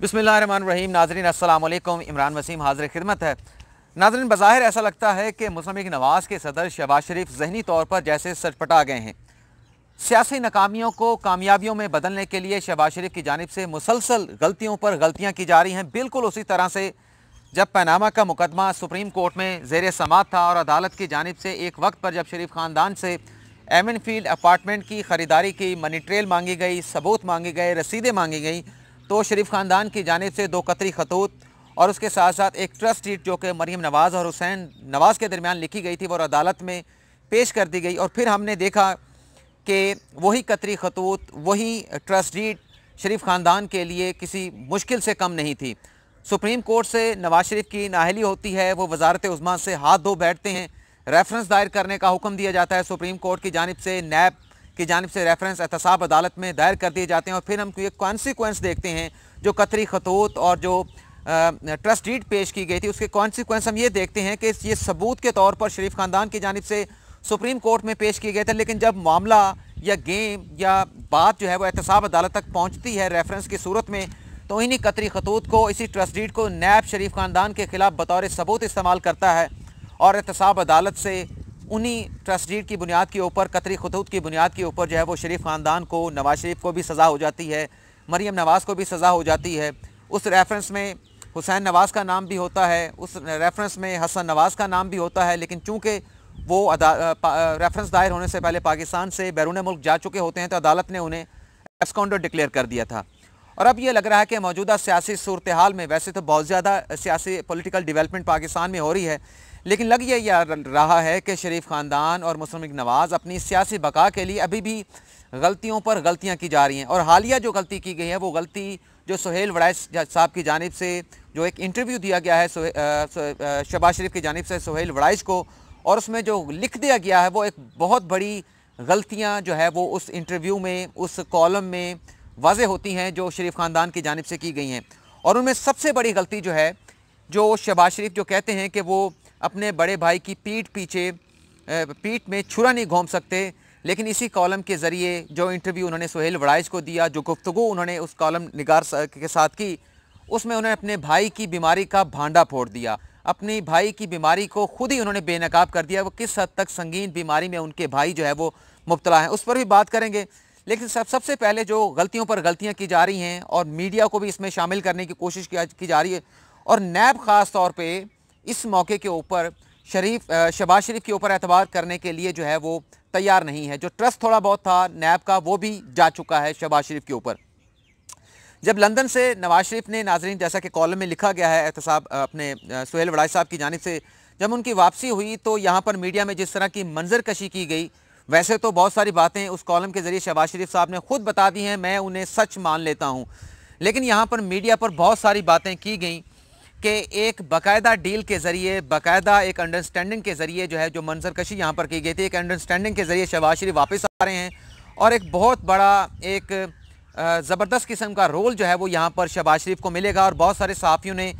बिस्मिल्लाहिर्रहमानिर्रहीम। नाज़रीन अस्सलाम वालेकुम। इमरान वसीम हाज़िर खिदमत है। नाज़रीन, बज़ाहिर ऐसा लगता है कि मुस्लिम लीग नवाज़ के सदर शहबाज शरीफ ज़हनी तौर पर जैसे सचपटा गए हैं। सियासी नाकामियों को कामयाबियों में बदलने के लिए शहबाज शरीफ की जानिब से मुसलसल गलतियों पर गलतियाँ की जा रही हैं। बिल्कुल उसी तरह से जब पनामा का मुकदमा सुप्रीम कोर्ट में ज़ेर समाअत था और अदालत की जानिब से एक वक्त पर जब शरीफ ख़ानदान से एमन फील्ड अपार्टमेंट की ख़रीदारी की मनी ट्रेल मांगी गई, सबूत मांगे गए, रसीदें मांगी गई, तो शरीफ ख़ानदान की जानिब से 2 कतरी खतूत और उसके साथ साथ एक ट्रस्ट डीड जो कि मरीम नवाज़ और हुसैन नवाज़ के दरमियान लिखी गई थी वो अदालत में पेश कर दी गई। और फिर हमने देखा कि वही कतरी खतूत, वही ट्रस्ट डीड शरीफ ख़ानदान के लिए किसी मुश्किल से कम नहीं थी। सुप्रीम कोर्ट से नवाज शरीफ की नाअहली होती है, वो वजारत उज़्मा से हाथ धो बैठते हैं, रेफरेंस दायर करने का हुक्म दिया जाता है सुप्रीम कोर्ट की जानिब से, नैब की जानिब से रेफरेंस एहतसाब अदालत में दायर कर दिए जाते हैं और फिर हम ये कॉन्सिक्वेंस देखते हैं जो कतरी खतूत और जो ट्रस्ट डीड पेश की गई थी उसके कॉन्सिक्वेंस हम ये देखते हैं कि ये सबूत के तौर पर शरीफ ख़ानदान की जानिब से सुप्रीम कोर्ट में पेश किए गए थे, लेकिन जब मामला या गेम या बात जो है वो एहतसाब अदालत तक पहुँचती है रेफरेंस की सूरत में, तो इन्हीं कतरी खतूत को, इसी ट्रस्ट डीड को नैब शरीफ ख़ानदान के ख़िलाफ़ बतौर सबूत इस्तेमाल करता है और एहतसाब अदालत से उन्हीं ट्रस्ट डीड की बुनियाद के ऊपर, कतरी खतूत की बुनियाद के ऊपर जो है वो शरीफ ख़ानदान को, नवाज शरीफ को भी सज़ा हो जाती है, मरीम नवाज़ को भी सज़ा हो जाती है। उस रेफरेंस में हुसैन नवाज़ का नाम भी होता है, उस रेफरेंस में हसन नवाज़ का नाम भी होता है, लेकिन चूँकि वो रेफरेंस दायर होने से पहले पाकिस्तान से बैरून मुल्क जा चुके होते हैं तो अदालत ने उन्हें एब्सकॉन्डर डिक्लेयर कर दिया था। और अब ये लग रहा है कि मौजूदा सियासी सूरत हाल में, वैसे तो बहुत ज़्यादा सियासी पॉलिटिकल डेवलपमेंट पाकिस्तान में हो रही है, लेकिन लग ये रहा है कि शरीफ ख़ानदान और मुस्लिम लीग नवाज़ अपनी सियासी बका के लिए अभी भी गलतियों पर गलतियां की जा रही हैं। और हालिया जो गलती की गई है वो गलती जो सुहेल वड़ाइश साहब की जानिब से जो एक इंटरव्यू दिया गया है शहबाज शरीफ की जानिब से सुहेल वड़ाइश को, और उसमें जो लिख दिया गया है वो एक बहुत बड़ी गलतियाँ जो है वो उस इंटरव्यू में, उस कॉलम में वाज़े होती हैं जो शरीफ ख़ानदान की जानिब से की गई हैं। और उनमें सबसे बड़ी गलती जो है, जो शहबाज शरीफ जो कहते हैं कि वो अपने बड़े भाई की पीठ में छुरा नहीं घोंप सकते, लेकिन इसी कॉलम के ज़रिए जो इंटरव्यू उन्होंने सुहेल वड़ाइश को दिया, जो गुफ्तगू उन्होंने उस कॉलम निगार के साथ की, उसमें उन्होंने अपने भाई की बीमारी का भांडा फोड़ दिया। अपनी भाई की बीमारी को खुद ही उन्होंने बेनकाब कर दिया। वो किस हद तक संगीन बीमारी में उनके भाई जो है वो मुब्तला हैं, उस पर भी बात करेंगे। लेकिन सबसे पहले जो गलतियों पर गलतियां की जा रही हैं और मीडिया को भी इसमें शामिल करने की कोशिश की जा रही है, और नैब ख़ास तौर पे इस मौके के ऊपर शहबाज शरीफ के ऊपर एतबार करने के लिए जो है वो तैयार नहीं है। जो ट्रस्ट थोड़ा बहुत था नैब का वो भी जा चुका है शहबाज शरीफ के ऊपर। जब लंदन से नवाज शरीफ ने, नाजरीन जैसा कि कॉलम में लिखा गया है एहतसाब अपने सुहेल वड़ाइश साहब की जानिब से, जब उनकी वापसी हुई तो यहाँ पर मीडिया में जिस तरह की मंजर कशी की गई, वैसे तो बहुत सारी बातें उस कॉलम के ज़रिए शहबाज शरीफ साहब ने खुद बता दी हैं, मैं उन्हें सच मान लेता हूँ, लेकिन यहाँ पर मीडिया पर बहुत सारी बातें की गई कि एक बाकायदा डील के ज़रिए, बाकायदा एक अंडरस्टैंडिंग के ज़रिए जो है, जो मंजर कशी यहाँ पर की गई थी, एक अंडरस्टैंडिंग के ज़रिए शहबाज शरीफ वापस आ रहे हैं और एक बहुत बड़ा एक ज़बरदस्त किस्म का रोल जो है वो यहाँ पर शहबाज शरीफ को मिलेगा। और बहुत सारे सहाफ़ियों ने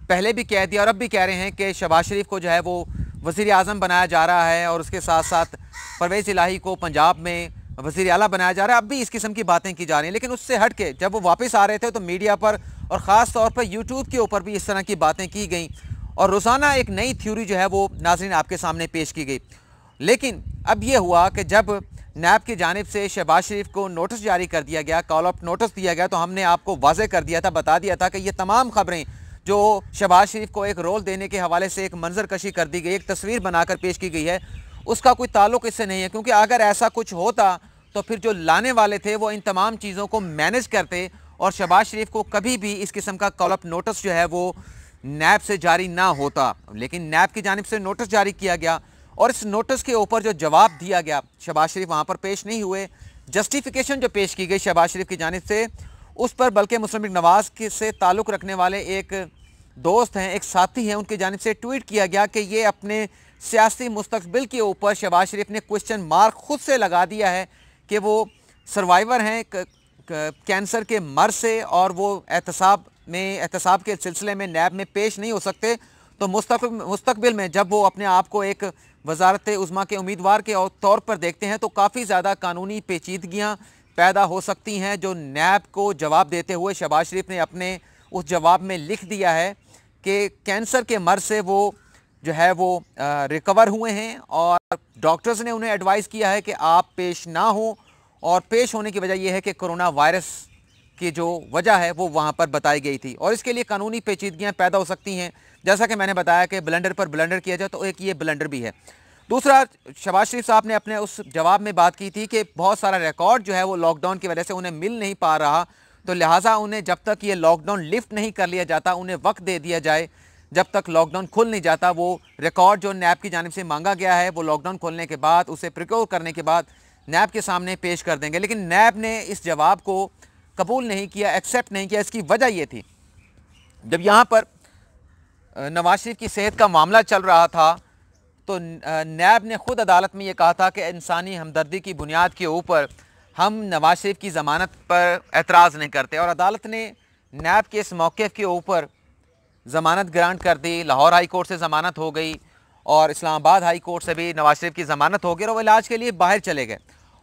पहले भी कह दिया और अब भी कह रहे हैं कि शहबाज शरीफ को जो है वो वज़ीर आज़म बनाया जा रहा है और उसके साथ साथ परवेज़ इलाही को पंजाब में वज़ीर आला बनाया जा रहा है। अब भी इस किस्म की बातें की जा रही हैं, लेकिन उससे हट के जब वो वापस आ रहे थे तो मीडिया पर और ख़ास तौर पर यूट्यूब के ऊपर भी इस तरह की बातें की गई और रोज़ाना एक नई थ्योरी जो है वो नाज़रीन आपके सामने पेश की गई। लेकिन अब ये हुआ कि जब नैब की जानिब से शहबाज शरीफ को नोटिस जारी कर दिया गया, कॉल अप नोटिस दिया गया, तो हमने आपको वाज़े कर दिया था, बता दिया था कि ये तमाम खबरें जो शहबाज शरीफ को एक रोल देने के हवाले से एक मंजर कशी कर दी गई, एक तस्वीर बनाकर पेश की गई है, उसका कोई ताल्लुक इससे नहीं है। क्योंकि अगर ऐसा कुछ होता तो फिर जो लाने वाले थे वो इन तमाम चीज़ों को मैनेज करते और शहबाज शरीफ को कभी भी इस किस्म का कॉल अप नोटिस जो है वो नैब से जारी ना होता। लेकिन नैब की जानिब से नोटिस जारी किया गया और इस नोटिस के ऊपर जो जवाब दिया गया, शहबाज शरीफ वहाँ पर पेश नहीं हुए, जस्टिफिकेशन जो पेश की गई शहबाज शरीफ की जानिब से, उस पर बल्कि मुस्लिम लीग नवाज़ से ताल्लुक़ रखने वाले एक दोस्त हैं, एक साथी हैं, उनकी जानिब से ट्वीट किया गया कि ये अपने सियासी मुस्तकबिल के ऊपर शहबाज शरीफ ने क्वेश्चन मार्क खुद से लगा दिया है कि वो सर्वाइवर हैं कैंसर के मर्ज से और वो एहतसाब के सिलसिले में नैब में पेश नहीं हो सकते। तो मुस्तकबिल में जब वो अपने आप को एक वजारत उज़्मा के उम्मीदवार के तौर पर देखते हैं तो काफ़ी ज़्यादा कानूनी पेचीदगियाँ पैदा हो सकती हैं, जो नैब को जवाब देते हुए शहबाज शरीफ ने अपने उस जवाब में लिख दिया है कि कैंसर के मर्ज से वो जो है वो रिकवर हुए हैं और डॉक्टर्स ने उन्हें एडवाइस किया है कि आप पेश ना हो, और पेश होने की वजह यह है कि कोरोना वायरस की जो वजह है वो वहाँ पर बताई गई थी और इसके लिए कानूनी पेचीदगियाँ पैदा हो सकती हैं। जैसा कि मैंने बताया कि ब्लंडर पर ब्लंडर किया जाए तो एक ये ब्लंडर भी है। दूसरा, शहबाज शरीफ साहब ने अपने उस जवाब में बात की थी कि बहुत सारा रिकॉर्ड जो है वो लॉकडाउन की वजह से उन्हें मिल नहीं पा रहा, तो लिहाजा उन्हें जब तक ये लॉकडाउन लिफ्ट नहीं कर लिया जाता उन्हें वक्त दे दिया जाए, जब तक लॉकडाउन खुल नहीं जाता। वो रिकॉर्ड जो नैब की जानिब से मांगा गया है वो लॉकडाउन खोलने के बाद, उसे प्रिक्योर करने के बाद नैब के सामने पेश कर देंगे। लेकिन नैब ने इस जवाब को कबूल नहीं किया, एक्सेप्ट नहीं किया। इसकी वजह ये थी, जब यहाँ पर नवाज शरीफ की सेहत का मामला चल रहा था तो नैब ने खुद अदालत में ये कहा था कि इंसानी हमदर्दी की बुनियाद के ऊपर हम नवाज शरीफ की ज़मानत पर एतराज़ नहीं करते, और अदालत ने नैब के इस मौक़िफ़ के ऊपर ज़मानत ग्रांट कर दी। लाहौर हाई कोर्ट से ज़मानत हो गई और इस्लामाबाद हाई कोर्ट से भी नवाज शरीफ की ज़मानत हो गई और वो इलाज के लिए बाहर चले गए।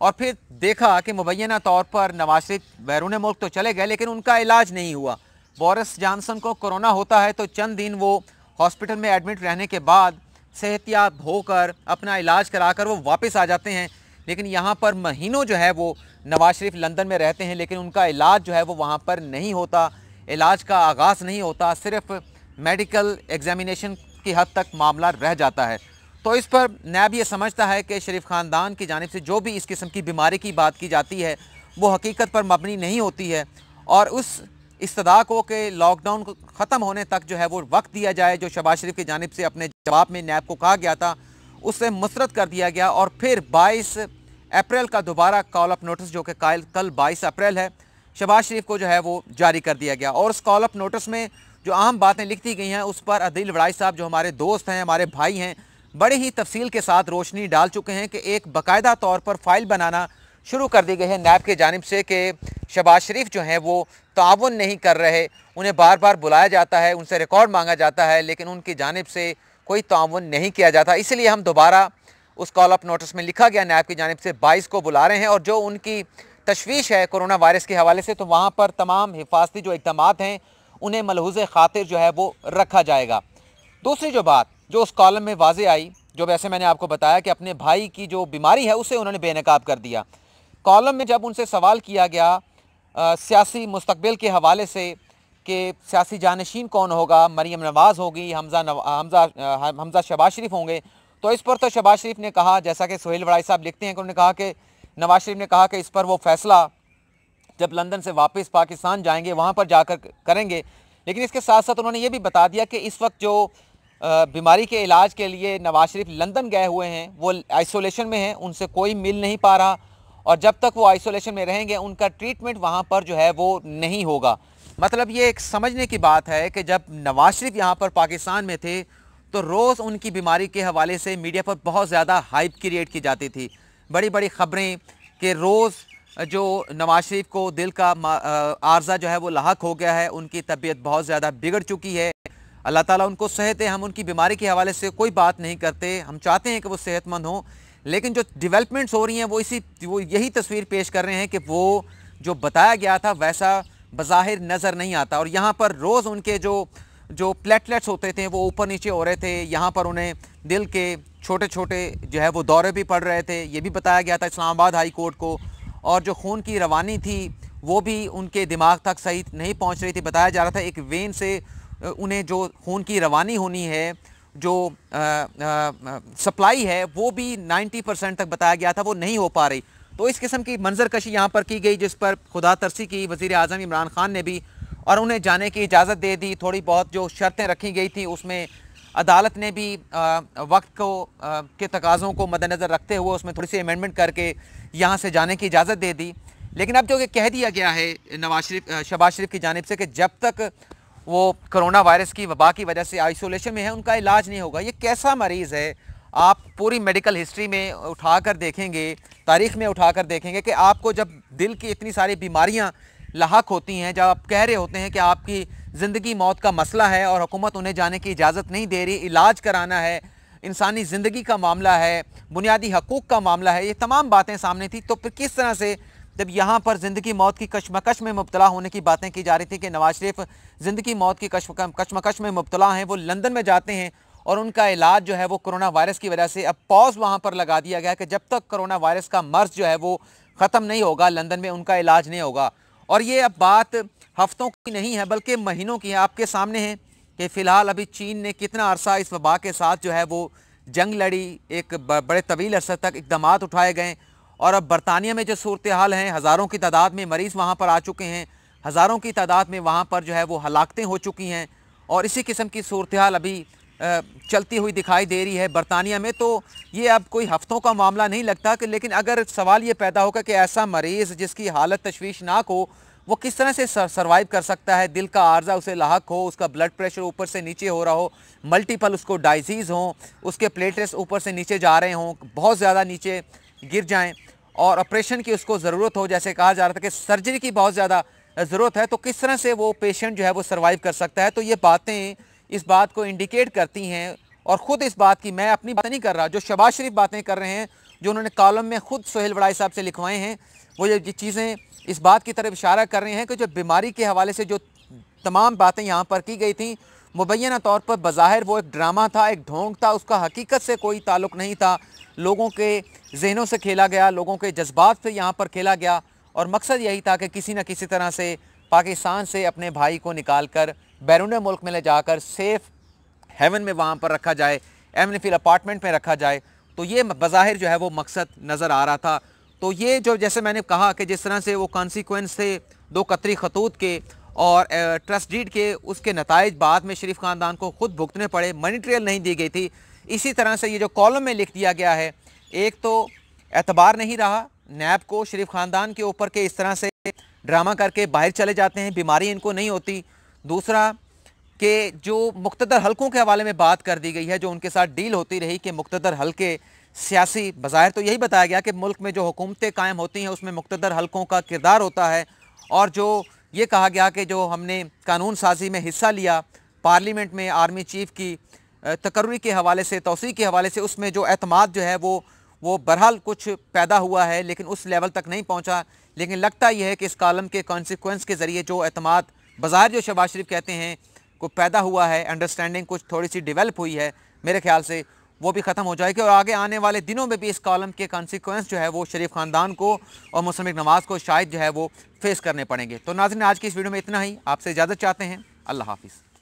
और फिर देखा कि मुबैना तौर पर नवाज शरीफ बैरून मुल्क तो चले गए लेकिन उनका इलाज नहीं हुआ। बोरिस जॉनसन को कोरोना होता है तो चंद दिन वो हॉस्पिटल में एडमिट रहने के बाद सेहतियाब होकर अपना इलाज कराकर वो वापस आ जाते हैं, लेकिन यहाँ पर महीनों जो है वो नवाज शरीफ लंदन में रहते हैं लेकिन उनका इलाज जो है वो वहाँ पर नहीं होता, इलाज का आगाज़ नहीं होता, सिर्फ मेडिकल एग्जामिनेशन की हद तक मामला रह जाता है। तो इस पर नैब ये समझता है कि शरीफ ख़ानदान की जानिब से जो भी इस किस्म की बीमारी की बात की जाती है वो हकीकत पर मबनी नहीं होती है, और उस इस्तदा को कि लॉकडाउन ख़त्म होने तक जो है वो वक्त दिया जाए, जो शहबाज शरीफ की जानिब से अपने जवाब में नैब को कहा गया था, उससे मुस्तरद कर दिया गया। और फिर 22 अप्रैल का दोबारा कॉल अप नोटिस, जो कि कल 22 अप्रैल है, शहबाज शरीफ को जो है वो जारी कर दिया गया। और उस कॉल अप नोटिस में जो अहम बातें लिखी गई हैं उस पर अदील वड़ाई साहब, जो हमारे दोस्त हैं, हमारे भाई हैं, बड़े ही तफसील के साथ रोशनी डाल चुके हैं कि एक बाकायदा तौर पर फ़ाइल बनाना शुरू कर दी गई है नैब की जानिब से कि शहबाज शरीफ जो हैं वो ताउन नहीं कर रहे, उन्हें बार बार बुलाया जाता है, उनसे रिकॉर्ड मांगा जाता है लेकिन उनकी जानिब से कोई ताउन नहीं किया जाता। इसलिए हम दोबारा उस कॉल अप नोटिस में लिखा गया नैब की जानिब से 22 को बुला रहे हैं, और जो उनकी तशवीश है कोरोना वायरस के हवाले से तो वहाँ पर तमाम हिफाजती जो इक़दामात हैं उन्हें मलहूज़े खातिर जो है वो रखा जाएगा। दूसरी जो बात जो उस कॉलम में वाज़े आई, जो वैसे मैंने आपको बताया कि अपने भाई की जो बीमारी है उसे उन्होंने बेनकाब कर दिया। कॉलम में जब उनसे सवाल किया गया सियासी मुस्तकबिल के हवाले से कि सियासी जानशीन कौन होगा, मरीम नवाज़ होगी, हमजा शहबाज शरीफ होंगे, तो इस पर तो शहबाज शरीफ ने कहा, जैसा कि सोहेल वड़ाई साहब लिखते हैं कि उन्होंने कहा कि नवाज शरीफ ने कहा कि इस पर वो फैसला जब लंदन से वापस पाकिस्तान जाएंगे वहाँ पर जाकर करेंगे। लेकिन इसके साथ साथ उन्होंने ये भी बता दिया कि इस वक्त जो बीमारी के इलाज के लिए नवाज शरीफ लंदन गए हुए हैं वो आइसोलेशन में हैं, उनसे कोई मिल नहीं पा रहा, और जब तक वो आइसोलेशन में रहेंगे उनका ट्रीटमेंट वहाँ पर जो है वो नहीं होगा। मतलब ये एक समझने की बात है कि जब नवाज शरीफ यहाँ पर पाकिस्तान में थे तो रोज़ उनकी बीमारी के हवाले से मीडिया पर बहुत ज़्यादा हाइप क्रिएट की जाती थी, बड़ी बड़ी ख़बरें कि रोज़ जो नवाज शरीफ को दिल का आर्जा जो है वो लाहक हो गया है, उनकी तबीयत बहुत ज़्यादा बिगड़ चुकी है, अल्लाह ताला उनको सेहत है। हम उनकी बीमारी के हवाले से कोई बात नहीं करते, हम चाहते हैं कि वो सेहतमंद हों, लेकिन जो डेवलपमेंट्स हो रही हैं वो यही तस्वीर पेश कर रहे हैं कि वो जो बताया गया था वैसा बज़ाहिर नज़र नहीं आता। और यहाँ पर रोज़ उनके जो प्लेटलेट्स होते थे वो ऊपर नीचे हो रहे थे, यहाँ पर उन्हें दिल के छोटे छोटे जो है वो दौरे भी पड़ रहे थे, ये भी बताया गया था इस्लामाबाद हाई कोर्ट को, और जो खून की रवानी थी वो भी उनके दिमाग तक सही नहीं पहुँच रही थी। बताया जा रहा था एक वेन से उन्हें जो खून की रवानी होनी है, जो सप्लाई है वो भी 90% तक बताया गया था वो नहीं हो पा रही। तो इस किस्म की मंजर कशी यहाँ पर की गई, जिस पर खुदा तरसी की वज़ीर आज़म इमरान खान ने भी, और उन्हें जाने की इजाज़त दे दी। थोड़ी बहुत जो शर्तें रखी गई थी उसमें अदालत ने भी वक्त को के तकाज़ों को मद्देनज़र रखते हुए उसमें थोड़ी सी अमेंडमेंट करके यहाँ से जाने की इजाज़त दे दी। लेकिन अब जो कि कह दिया गया है शहबाज शरीफ की जानिब से कि जब तक वो कोरोना वायरस की वबा की वजह से आइसोलेशन में है उनका इलाज नहीं होगा। ये कैसा मरीज़ है? आप पूरी मेडिकल हिस्ट्री में उठाकर देखेंगे, तारीख़ में उठाकर देखेंगे कि आपको जब दिल की इतनी सारी बीमारियां लाहक होती हैं, जब आप कह रहे होते हैं कि आपकी ज़िंदगी मौत का मसला है और हुकूमत उन्हें जाने की इजाज़त नहीं दे रही, इलाज कराना है, इंसानी ज़िंदगी का मामला है, बुनियादी हकूक़ का मामला है, ये तमाम बातें सामने थी, तो फिर किस तरह से जब यहाँ पर ज़िंदगी मौत की कशमकश में मुब्तला होने की बातें की जा रही थी कि नवाज शरीफ ज़िंदगी मौत की कशमकश में मुब्तला हैं, वो लंदन में जाते हैं और उनका इलाज जो है वो कोरोना वायरस की वजह से अब पॉज वहाँ पर लगा दिया गया कि जब तक कोरोना वायरस का मर्ज जो है वो ख़त्म नहीं होगा लंदन में उनका इलाज नहीं होगा। और ये अब बात हफ्तों की नहीं है बल्कि महीनों की है। आपके सामने है कि फ़िलहाल अभी चीन ने कितना अरसा इस वबा के साथ जो है वो जंग लड़ी, एक बड़े तवील अरसे तक इकदाम उठाए गए और अब बरतानिया में जो सूरत हाल हैं, हज़ारों की तादाद में मरीज़ वहाँ पर आ चुके हैं, हज़ारों की तादाद में वहाँ पर जो है वो हलाकतें हो चुकी हैं और इसी किस्म की सूरत हाल अभी चलती हुई दिखाई दे रही है बरतानिया में। तो ये अब कोई हफ्तों का मामला नहीं लगता कि, लेकिन अगर सवाल ये पैदा होगा कि ऐसा मरीज़ जिसकी हालत तशवीशनाक हो वो किस तरह से सर्वाइव कर सकता है, दिल का आर्जा उसे लाहक हो, उसका ब्लड प्रेशर ऊपर से नीचे हो रहा हो, मल्टीपल उसको डायजीज़ हों, उसके प्लेटलेट्स ऊपर से नीचे जा रहे हों, बहुत ज़्यादा नीचे गिर जाएँ और ऑपरेशन की उसको ज़रूरत हो, जैसे कहा जा रहा था कि सर्जरी की बहुत ज़्यादा ज़रूरत है, तो किस तरह से वो पेशेंट जो है वो सर्वाइव कर सकता है। तो ये बातें इस बात को इंडिकेट करती हैं और ख़ुद इस बात की, मैं अपनी बात नहीं कर रहा, जो शहबाज शरीफ बातें कर रहे हैं, जो उन्होंने कॉलम में ख़ुद सोहेल वड़ाई साहब से लिखवाए हैं, वो ये चीज़ें इस बात की तरफ इशारा कर रहे हैं कि जो बीमारी के हवाले से जो तमाम बातें यहाँ पर की गई थी मुबैना तौर पर बज़ाहिर वो एक ड्रामा था, एक ढोंग था, उसका हकीकत से कोई ताल्लुक़ नहीं था, लोगों के जहनों से खेला गया, लोगों के जज्बात से यहाँ पर खेला गया और मकसद यही था कि किसी न किसी तरह से पाकिस्तान से अपने भाई को निकाल कर बैरून मुल्क में ले जाकर सेफ़ हेवन में वहाँ पर रखा जाए, एमन फिल अपार्टमेंट में रखा जाए। तो ये बज़ाहिर जो है वो मकसद नज़र आ रहा था। तो ये जो जैसे मैंने कहा कि जिस तरह से वो कॉन्सिक्वेंस थे 2 कतरी खतूत के और ट्रस्ट डीड के, उसके नताइज बाद में शरीफ ख़ानदान को ख़ुद भुगतने पड़े, मनी ट्रेल नहीं दी गई थी। इसी तरह से ये जो कॉलम में लिख दिया गया है, एक तो एतबार नहीं रहा नैब को शरीफ ख़ानदान के ऊपर के इस तरह से ड्रामा करके बाहर चले जाते हैं, बीमारी इनको नहीं होती। दूसरा कि जो मुख्तदर हलकों के हवाले में बात कर दी गई है, जो उनके साथ डील होती रही कि मुख्तदर हलके सियासी, बज़ाहिर तो यही बताया गया कि मुल्क में जो हुकूमतें कायम होती हैं उसमें मुख्तदर हलकों का किरदार होता है और जो ये कहा गया कि जो हमने कानून साजी में हिस्सा लिया पार्लियामेंट में आर्मी चीफ़ की तकर्री के हवाले से, तौसीक़ के हवाले से, उसमें जो एतमाद जो है वो बहरहाल कुछ पैदा हुआ है लेकिन उस लेवल तक नहीं पहुँचा। लेकिन लगता यह है कि इस कॉलम के कॉन्सिक्वेंस के ज़रिए जो एतमाद बज़ाहिर जो शहबाज शरीफ कहते हैं को पैदा हुआ है, अंडरस्टैंडिंग कुछ थोड़ी सी डेवलप हुई है, मेरे ख्याल से वो भी ख़त्म हो जाएगी और आगे आने वाले दिनों में भी इस कॉलम के कॉन्सिक्वेंस जो है वो शरीफ ख़ानदान को और मुस्लिम लीग नवाज़ को शायद जो है वो फेस करने पड़ेंगे। तो नाज़रीन, आज की इस वीडियो में इतना ही। आपसे इजाज़त चाहते हैं। अल्लाह हाफ़िज़।